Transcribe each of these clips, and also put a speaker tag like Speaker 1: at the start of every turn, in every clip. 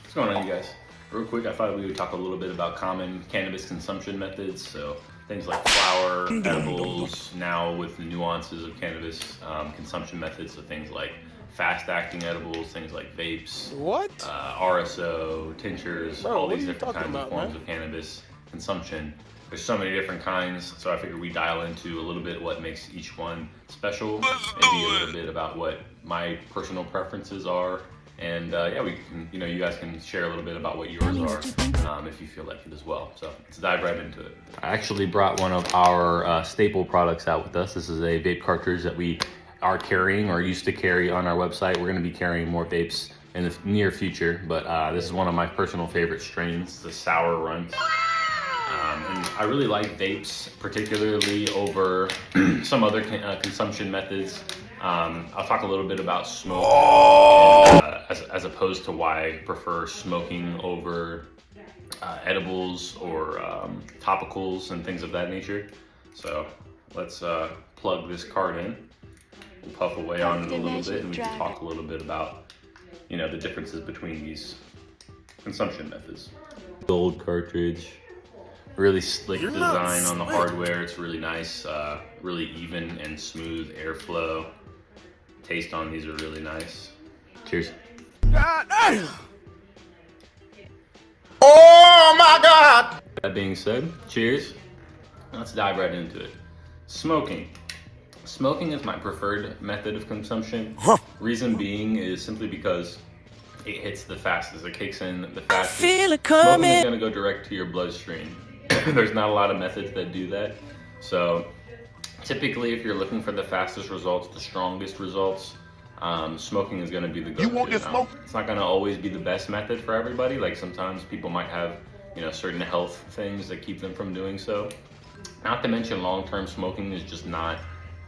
Speaker 1: What's going on, you guys? Real quick, I thought we would talk a little bit about common cannabis consumption methods. So things like flower, edibles, now with the nuances of cannabis consumption methods. So things like fast-acting edibles, things like vapes,
Speaker 2: What?
Speaker 1: RSO, tinctures,
Speaker 2: Bro,
Speaker 1: all
Speaker 2: what
Speaker 1: these
Speaker 2: are you
Speaker 1: different
Speaker 2: talking
Speaker 1: kinds of
Speaker 2: about,
Speaker 1: forms
Speaker 2: man?
Speaker 1: of cannabis consumption. There's so many different kinds, so I figured we dial into a little bit what makes each one special, maybe a little bit about what my personal preferences are, and yeah, we can, you guys can share a little bit about what yours are if you feel like it as well. So let's dive right into it. I actually brought one of our staple products out with us. This is a vape cartridge that we are carrying or used to carry on our website. We're going to be carrying more vapes in the near future, but this is one of my personal favorite strains, the Sour Runt. And I really like vapes, particularly over some other consumption methods. I'll talk a little bit about smoke as opposed to why I prefer smoking over edibles or topicals and things of that nature. So let's plug this card in. We'll puff away on it a little bit, and we can talk a little bit about the differences between these consumption methods. Gold cartridge. Really slick design on the hardware. It's really nice, really even and smooth airflow. Taste on these are really nice. Cheers.
Speaker 2: Oh my God!
Speaker 1: That being said, cheers. Let's dive right into it. Smoking. Smoking is my preferred method of consumption. Reason being is simply because it hits the fastest. It kicks in the fastest. Smoking is going to go direct to your bloodstream. There's not a lot of methods that do that. So typically, if you're looking for the fastest results, the strongest results, smoking is going to be the go-to.
Speaker 2: You want to smoke?
Speaker 1: It's not going to always be the best method for everybody. Like sometimes people might have, certain health things that keep them from doing so. Not to mention long-term smoking is just not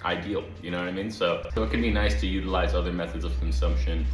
Speaker 1: ideal. You know what I mean? So it can be nice to utilize other methods of consumption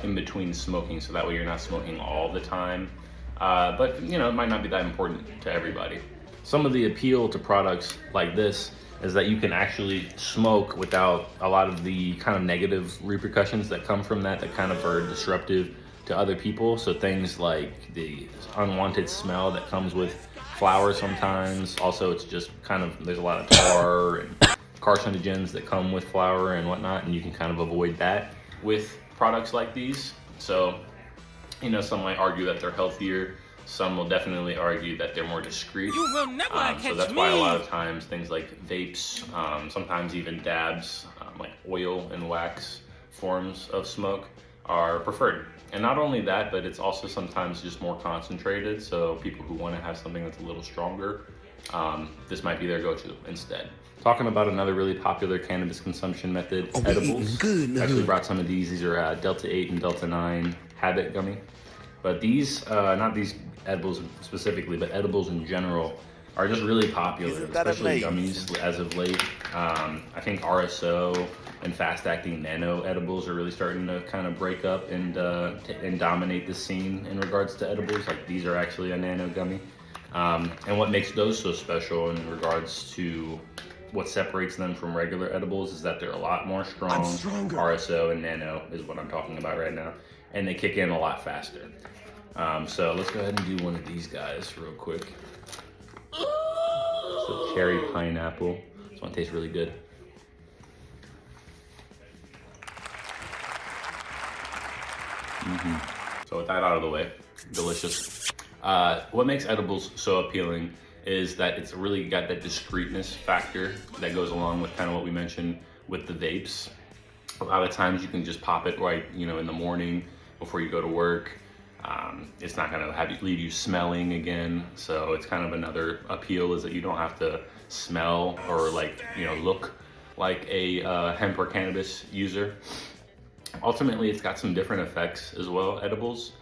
Speaker 1: in between smoking, so that way you're not smoking all the time. But it might not be that important to everybody. Some of the appeal to products like this is that you can actually smoke without a lot of the kind of negative repercussions that come from that kind of are disruptive to other people. So things like the unwanted smell that comes with flour sometimes. Also, it's just kind of, there's a lot of tar and carcinogens that come with flour and whatnot, and you can kind of avoid that with products like these. So some might argue that they're healthier. Some will definitely argue that they're more discreet.
Speaker 3: You will never catch
Speaker 1: so that's
Speaker 3: me.
Speaker 1: why a lot of times things like vapes, sometimes even dabs, like oil and wax forms of smoke are preferred. And not only that, but it's also sometimes just more concentrated. So people who want to have something that's a little stronger, this might be their go-to instead. Talking about another really popular cannabis consumption method, edibles. I actually brought some of these. These are Delta 8 and Delta 9 Habit gummy. But these, not these edibles specifically, but edibles in general, are just really popular, especially gummies as of late. I think RSO and fast-acting nano edibles are really starting to kind of break up and dominate the scene in regards to edibles. Like these are actually a nano gummy. And what makes those so special in regards to what separates them from regular edibles is that they're a lot more strong. RSO and nano is what I'm talking about right now. And they kick in a lot faster. So let's go ahead and do one of these guys real quick. So cherry pineapple. This one tastes really good. So with that out of the way, delicious. What makes edibles so appealing is that it's really got that discreetness factor that goes along with kind of what we mentioned with the vapes. A lot of times you can just pop it right, in the morning before you go to work. It's not going to leave you smelling again. So it's kind of another appeal is that you don't have to smell or look like a hemp or cannabis user. Ultimately, it's got some different effects as well, edibles.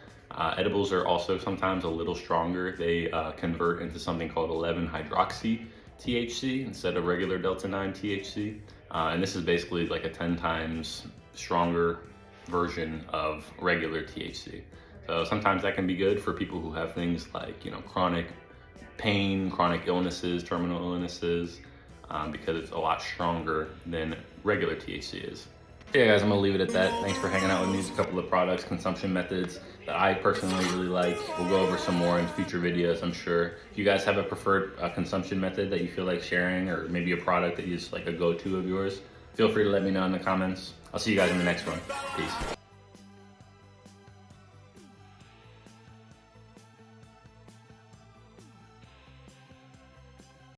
Speaker 1: Edibles are also sometimes a little stronger. They convert into something called 11-hydroxy THC instead of regular Delta 9 THC. And this is basically like a 10 times stronger version of regular THC. So sometimes that can be good for people who have things like, chronic pain, chronic illnesses, terminal illnesses, because it's a lot stronger than regular THC is. Yeah, guys, I'm gonna leave it at that. Thanks for hanging out with me. There's a couple of products, consumption methods that I personally really like. We'll go over some more in future videos, I'm sure. If you guys have a preferred consumption method that you feel like sharing, or maybe a product that is like a go-to of yours, feel free to let me know in the comments. I'll see you guys in the next one. Peace.